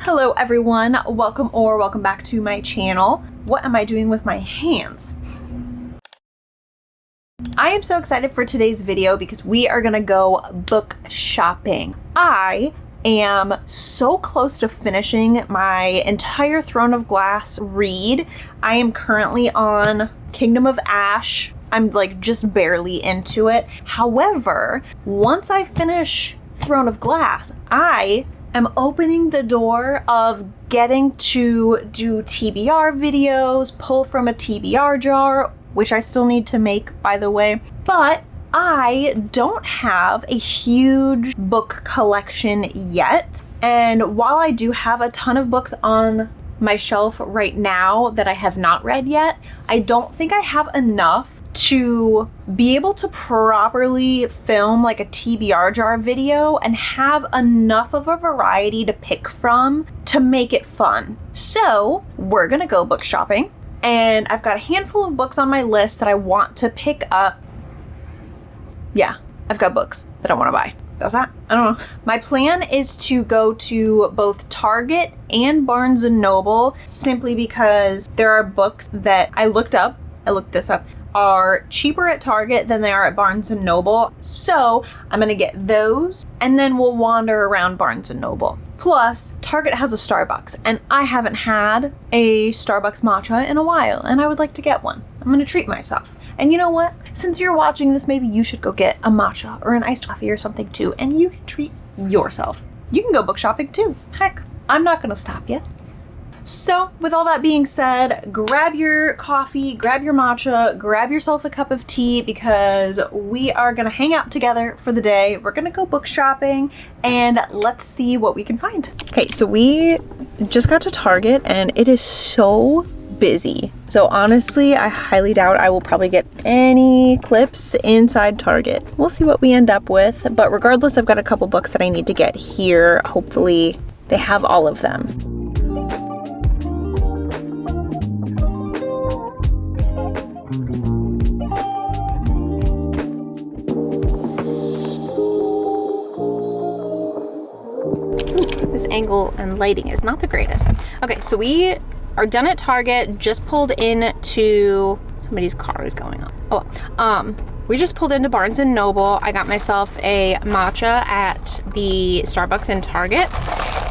Hello everyone, welcome back to my channel. What am I doing with my hands? I am so excited for today's video because we are gonna go book shopping. I am so close to finishing my entire Throne of Glass read. I am currently on Kingdom of Ash. I'm like just barely into it. However, once I finish Throne of Glass, I am opening the door of getting to do TBR videos, pull from a TBR jar, which I still need to make, by the way. But I don't have a huge book collection yet. And while I do have a ton of books on my shelf right now that I have not read yet, I don't think I have enough to be able to properly film like a TBR jar video and have enough of a variety to pick from to make it fun. So we're gonna go book shopping, and I've got a handful of books on my list that I want to pick up. Yeah, I've got books that I want to buy. Does that? I don't know. My plan is to go to both Target and Barnes & Noble simply because there are books that I looked this up, are cheaper at Target than they are at Barnes & Noble. So I'm gonna get those and then we'll wander around Barnes & Noble. Plus, Target has a Starbucks and I haven't had a Starbucks matcha in a while and I would like to get one. I'm gonna treat myself. And you know what? Since you're watching this, maybe you should go get a matcha or an iced coffee or something too, and you can treat yourself. You can go book shopping too. Heck, I'm not gonna stop you. So with all that being said, grab your coffee, grab your matcha, grab yourself a cup of tea because we are gonna hang out together for the day. We're gonna go book shopping and let's see what we can find. Okay, so we just got to Target and it is so busy. So honestly, I highly doubt I will probably get any clips inside Target. We'll see what we end up with, but regardless, I've got a couple books that I need to get here. Hopefully they have all of them. This angle and lighting is not the greatest. Okay, so we are done at Target, just pulled into, somebody's car is going on. We just pulled into Barnes & Noble. I got myself a matcha at the Starbucks in Target,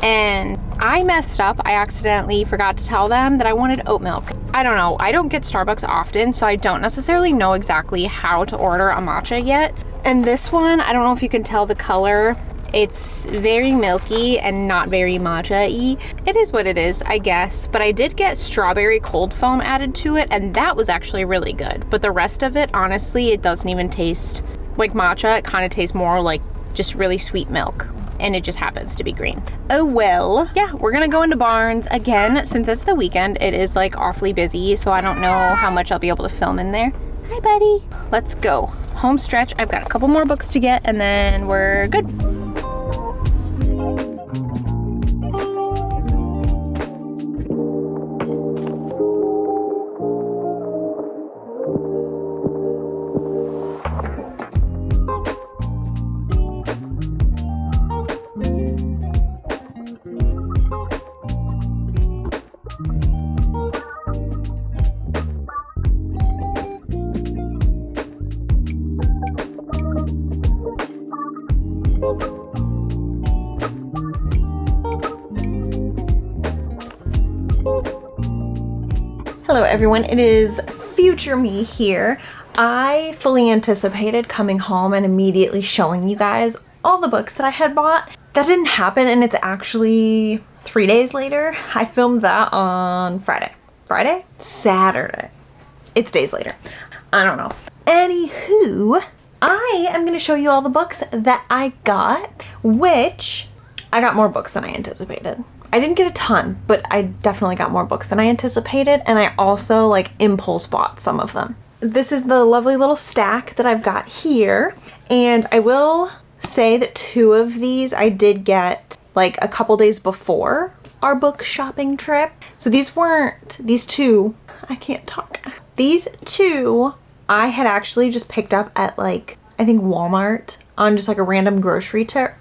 and I messed up. I accidentally forgot to tell them that I wanted oat milk. I don't know, I don't get Starbucks often, so I don't necessarily know exactly how to order a matcha yet. And this one, I don't know if you can tell the color. It's very milky and not very matcha-y. It is what it is, I guess. But I did get strawberry cold foam added to it, and that was actually really good. But the rest of it, honestly, it doesn't even taste like matcha. It kind of tastes more like just really sweet milk. And it just happens to be green. Oh well. Yeah, we're gonna go into Barnes again. Since it's the weekend, it is like awfully busy, so I don't know how much I'll be able to film in there. Hi, buddy. Let's go. Home stretch. I've got a couple more books to get, and then we're good. Hello everyone, it is future me here. I fully anticipated coming home and immediately showing you guys all the books that I had bought. That didn't happen, and it's actually 3 days later. I filmed that on Saturday. It's days later. I don't know. Anywho, I am gonna show you all the books that I got, which I got more books than I anticipated. I didn't get a ton, but I definitely got more books than I anticipated, and I also like impulse bought some of them. This is the lovely little stack that I've got here, and I will say that 2 of these I did get like a couple days before our book shopping trip. So these 2, I can't talk. These 2 I had actually just picked up at like, I think Walmart on just like a random grocery trip.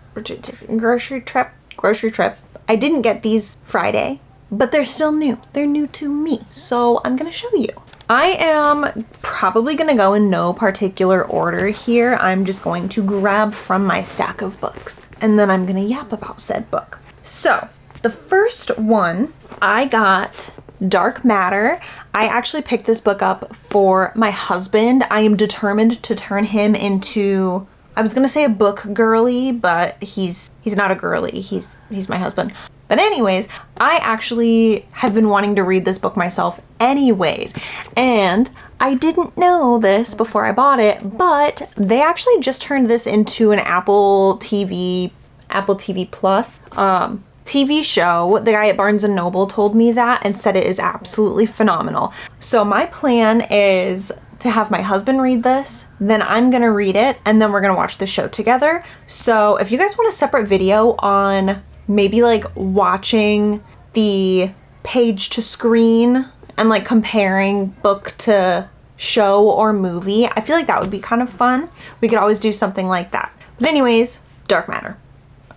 I didn't get these Friday, but they're still new. They're new to me. So I'm gonna show you. I am probably gonna go in no particular order here. I'm just going to grab from my stack of books and then I'm gonna yap about said book. So the first one, I got Dark Matter. I actually picked this book up for my husband. I am determined to turn him into, I was gonna say a book girly, but he's not a girly, he's my husband. But anyways, I actually have been wanting to read this book myself anyways, and I didn't know this before I bought it, but they actually just turned this into an Apple TV Plus TV show. The guy at Barnes & Noble told me that and said it is absolutely phenomenal. So my plan is to have my husband read this, then I'm gonna read it, and then we're gonna watch the show together. So if you guys want a separate video on maybe like watching the page to screen and like comparing book to show or movie, I feel like that would be kind of fun. We could always do something like that. But anyways, Dark Matter.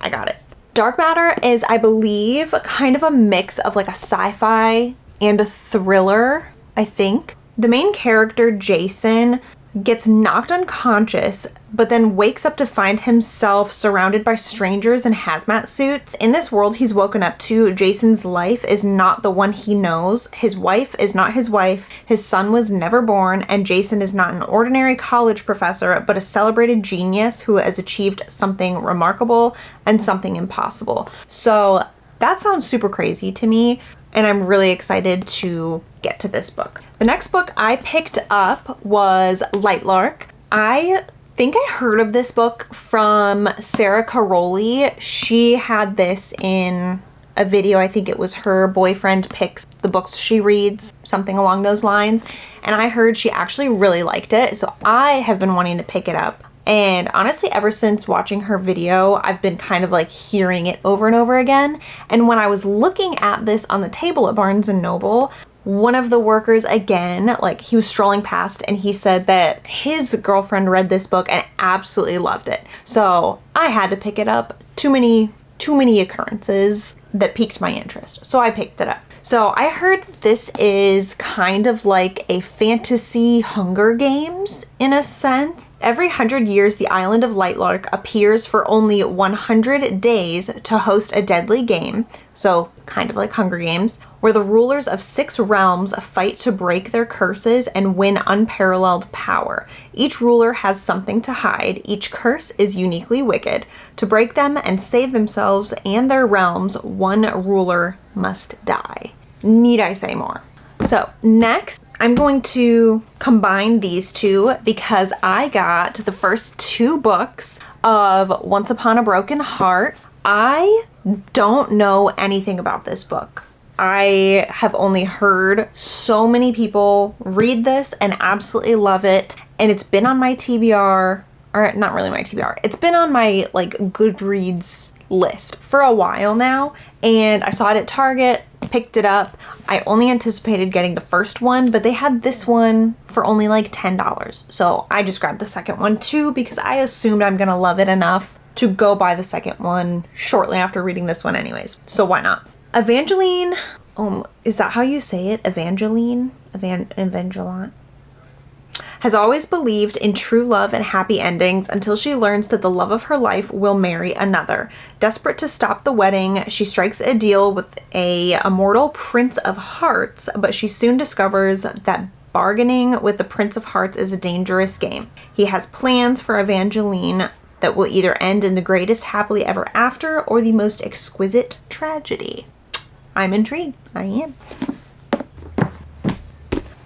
I got it. Dark Matter is, I believe, kind of a mix of like a sci-fi and a thriller, I think. The main character, Jason, gets knocked unconscious, but then wakes up to find himself surrounded by strangers in hazmat suits. In this world he's woken up to, Jason's life is not the one he knows. His wife is not his wife. His son was never born, and Jason is not an ordinary college professor, but a celebrated genius who has achieved something remarkable and something impossible. So that sounds super crazy to me, and I'm really excited to get to this book. The next book I picked up was Lightlark. I think I heard of this book from Sarah Caroli. She had this in a video. I think it was her boyfriend picks the books she reads, something along those lines. And I heard she actually really liked it, so I have been wanting to pick it up. And honestly, ever since watching her video, I've been kind of like hearing it over and over again. And when I was looking at this on the table at Barnes & Noble, one of the workers, again, like he was strolling past and he said that his girlfriend read this book and absolutely loved it. So I had to pick it up. Too many occurrences that piqued my interest. So I picked it up. So I heard this is kind of like a fantasy Hunger Games in a sense. Every 100 years, the island of Lightlark appears for only 100 days to host a deadly game, so kind of like Hunger Games, where the rulers of 6 realms fight to break their curses and win unparalleled power. Each ruler has something to hide. Each curse is uniquely wicked. To break them and save themselves and their realms, one ruler must die. Need I say more? So next, I'm going to combine these two because I got the first 2 books of Once Upon a Broken Heart. I don't know anything about this book. I have only heard so many people read this and absolutely love it. And it's been on my TBR, or not really my TBR, it's been on my like Goodreads list for a while now. And I saw it at Target, picked it up. I only anticipated getting the first one, but they had this one for only like $10. So I just grabbed the second one too because I assumed I'm gonna love it enough to go buy the second one shortly after reading this one anyways. So why not? Evangeline, is that how you say it? Evangeline? Evangeline? Has always believed in true love and happy endings until she learns that the love of her life will marry another. Desperate to stop the wedding, she strikes a deal with a immortal Prince of Hearts, but she soon discovers that bargaining with the Prince of Hearts is a dangerous game. He has plans for Evangeline that will either end in the greatest happily ever after or the most exquisite tragedy. I'm intrigued. I am.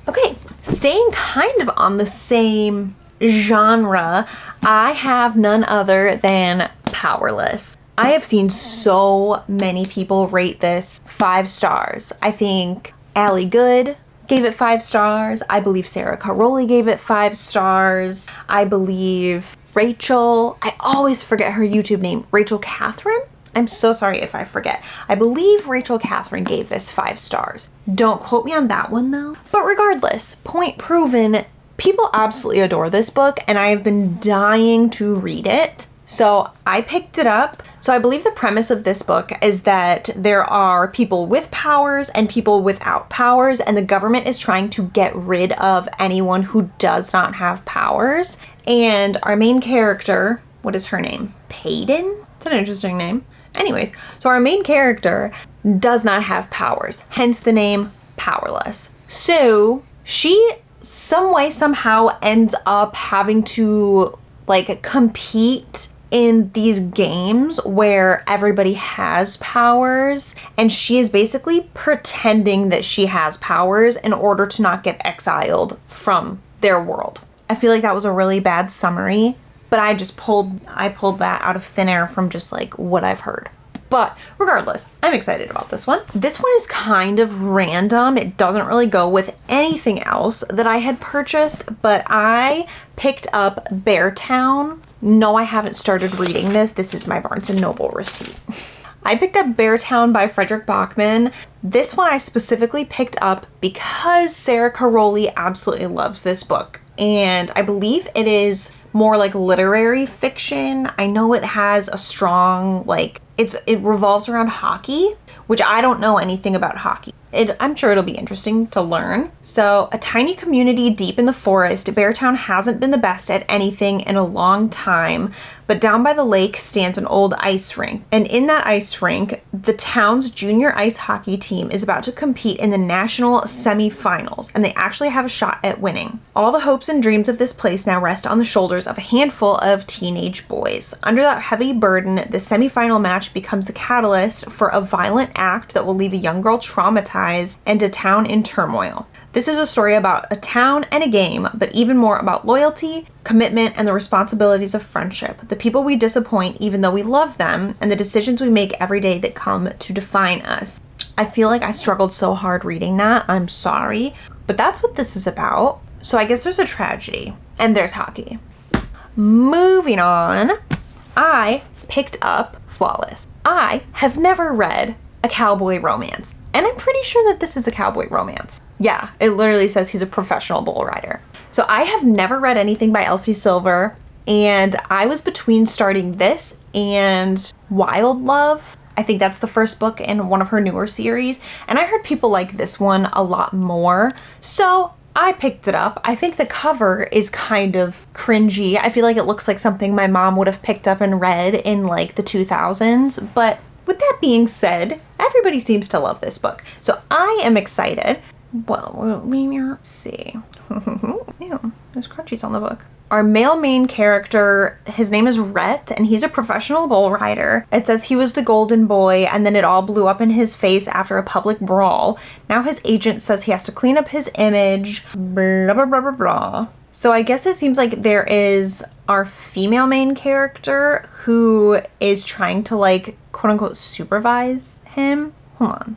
Okay, staying kind of on the same genre, I have none other than Powerless. I have seen so many people rate this 5 stars. I think Allie Good gave it 5 stars. I believe Sarah Caroli gave it 5 stars. I believe Rachel, I always forget her YouTube name, Rachel Catherine? I'm so sorry if I forget. I believe Rachel Catherine gave this 5 stars. Don't quote me on that one though. But regardless, point proven, people absolutely adore this book and I have been dying to read it. So I picked it up. So I believe the premise of this book is that there are people with powers and people without powers, and the government is trying to get rid of anyone who does not have powers. And our main character, what is her name? Payton? It's an interesting name. Anyways, so our main character does not have powers, hence the name Powerless. So she some way somehow ends up having to like compete in these games where everybody has powers, and she is basically pretending that she has powers in order to not get exiled from their world. I feel like that was a really bad summary, but I pulled that out of thin air from just like what I've heard. But regardless, I'm excited about this one. This one is kind of random. It doesn't really go with anything else that I had purchased, but I picked up Beartown. No, I haven't started reading this. This is my Barnes & Noble receipt. I picked up Beartown by Frederick Bachman. This one I specifically picked up because Sarah Caroli absolutely loves this book. And I believe it is more like literary fiction. I know it has a strong, like, it revolves around hockey, which I don't know anything about hockey. I'm sure it'll be interesting to learn. So, a tiny community deep in the forest, Beartown hasn't been the best at anything in a long time, but down by the lake stands an old ice rink. And in that ice rink, the town's junior ice hockey team is about to compete in the national semifinals, and they actually have a shot at winning. All the hopes and dreams of this place now rest on the shoulders of a handful of teenage boys. Under that heavy burden, the semifinal match becomes the catalyst for a violent act that will leave a young girl traumatized and a town in turmoil. This is a story about a town and a game, but even more about loyalty, commitment, and the responsibilities of friendship. The people we disappoint even though we love them, and the decisions we make every day that come to define us. I feel like I struggled so hard reading that. I'm sorry. But that's what this is about. So I guess there's a tragedy, and there's hockey. Moving on, I picked up Flawless. I have never read a cowboy romance, and I'm pretty sure that this is a cowboy romance. Yeah, it literally says he's a professional bull rider. So I have never read anything by Elsie Silver, and I was between starting this and Wild Love. I think that's the first book in one of her newer series, and I heard people like this one a lot more, so I picked it up. I think the cover is kind of cringy. I feel like it looks like something my mom would have picked up and read in like the 2000s, but with that being said, everybody seems to love this book. So I am excited. Well, let's see. Ew, there's crunchies on the book. Our male main character, his name is Rhett, and he's a professional bull rider. It says he was the golden boy, and then it all blew up in his face after a public brawl. Now his agent says he has to clean up his image, blah, blah, blah, blah, blah. So I guess it seems like there is our female main character who is trying to like, quote unquote, supervise him. Hold on.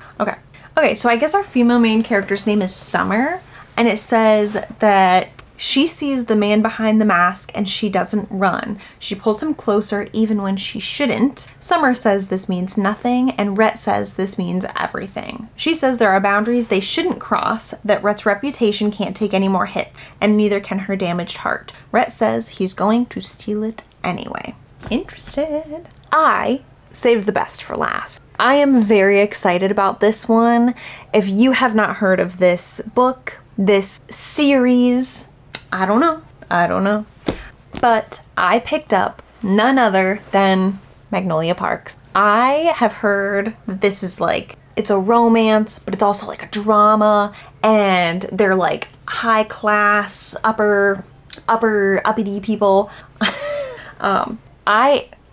Okay, so I guess our female main character's name is Summer, and it says that she sees the man behind the mask and she doesn't run. She pulls him closer even when she shouldn't. Summer says this means nothing, and Rhett says this means everything. She says there are boundaries they shouldn't cross, that Rhett's reputation can't take any more hits, and neither can her damaged heart. Rhett says he's going to steal it anyway. Interested? I saved the best for last. I am very excited about this one. If you have not heard of this book, this series, I don't know. But I picked up none other than Magnolia Parks. I have heard that this is like, it's a romance, but it's also like a drama, and they're like high class, uppity people.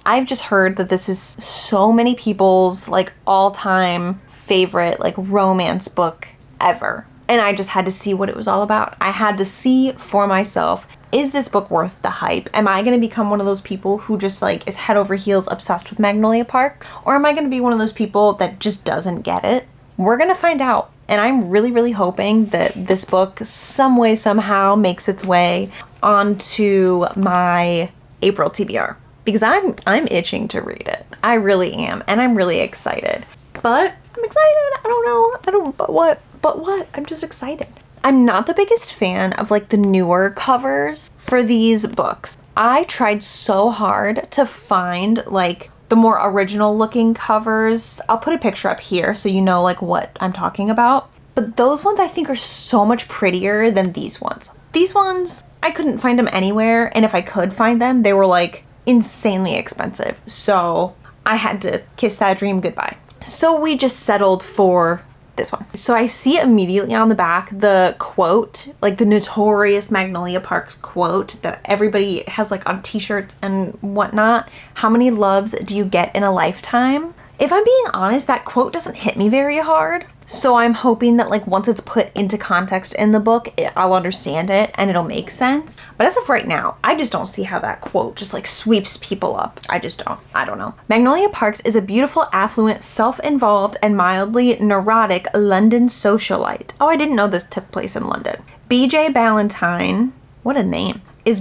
I've just heard that this is so many people's like all-time favorite like romance book ever. And I just had to see what it was all about. I had to see for myself, is this book worth the hype? Am I going to become one of those people who just like is head over heels obsessed with Magnolia Parks? Or am I going to be one of those people that just doesn't get it? We're going to find out. And I'm really, really hoping that this book some way, somehow makes its way onto my April TBR. Because I'm itching to read it. I really am. And I'm really excited. But I'm excited. But what? I'm just excited. I'm not the biggest fan of like the newer covers for these books. I tried so hard to find like the more original looking covers. I'll put a picture up here so you know like what I'm talking about. But those ones I think are so much prettier than these ones. These ones, I couldn't find them anywhere, and if I could find them, they were like insanely expensive. So I had to kiss that dream goodbye. So we just settled for this one. So I see immediately on the back the quote, like the notorious Magnolia Parks quote that everybody has like on t-shirts and whatnot. How many loves do you get in a lifetime? If I'm being honest, that quote doesn't hit me very hard. So I'm hoping that like once it's put into context in the book, I'll understand it and it'll make sense. But as of right now, I just don't see how that quote just like sweeps people up. I don't know. Magnolia Parks is a beautiful, affluent, self-involved, and mildly neurotic London socialite. Oh, I didn't know this took place in London. BJ Ballantyne, what a name, is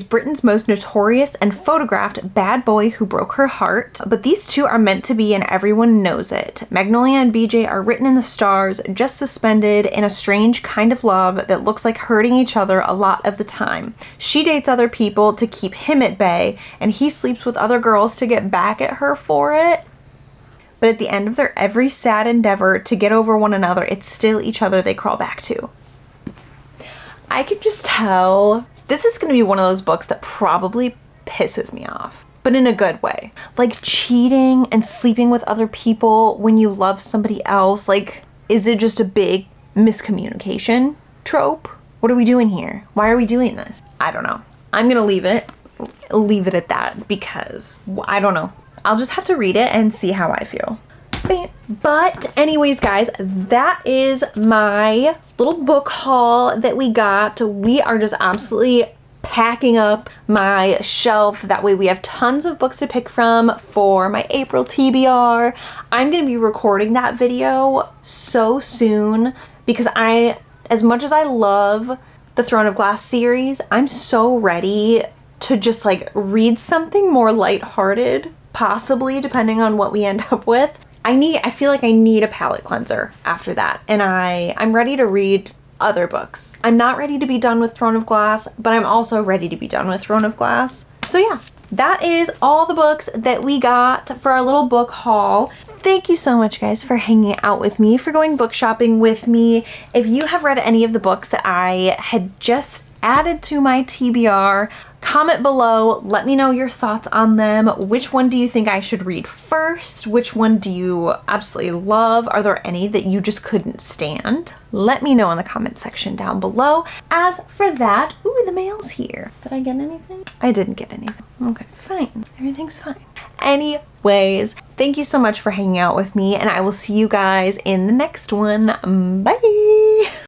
Britain's most notorious and photographed bad boy who broke her heart. But these two are meant to be and everyone knows it. Magnolia and BJ are written in the stars, just suspended in a strange kind of love that looks like hurting each other a lot of the time. She dates other people to keep him at bay, and he sleeps with other girls to get back at her for it. But at the end of their every sad endeavor to get over one another, it's still each other they crawl back to. I could just tell this is going to be one of those books that probably pisses me off, but in a good way. Like cheating and sleeping with other people when you love somebody else. Like, is it just a big miscommunication trope? What are we doing here? Why are we doing this? I don't know. I'm going to leave it at that because I don't know. I'll just have to read it and see how I feel. But anyways, guys, that is my little book haul that we got. We are just absolutely packing up my shelf. That way we have tons of books to pick from for my April TBR. I'm going to be recording that video so soon because as much as I love the Throne of Glass series, I'm so ready to just like read something more lighthearted, possibly depending on what we end up with. I feel like I need a palate cleanser after that, and I'm ready to read other books. I'm not ready to be done with Throne of Glass, but I'm also ready to be done with Throne of Glass. So yeah, that is all the books that we got for our little book haul. Thank you so much, guys, for hanging out with me, for going book shopping with me. If you have read any of the books that I had just added to my TBR, comment below, let me know your thoughts on them. Which one do you think I should read first? Which one do you absolutely love? Are there any that you just couldn't stand? Let me know in the comment section down below. As for that, ooh, the mail's here. Did I get anything? I didn't get anything. Okay, it's fine. Everything's fine. Anyways, thank you so much for hanging out with me, and I will see you guys in the next one. Bye!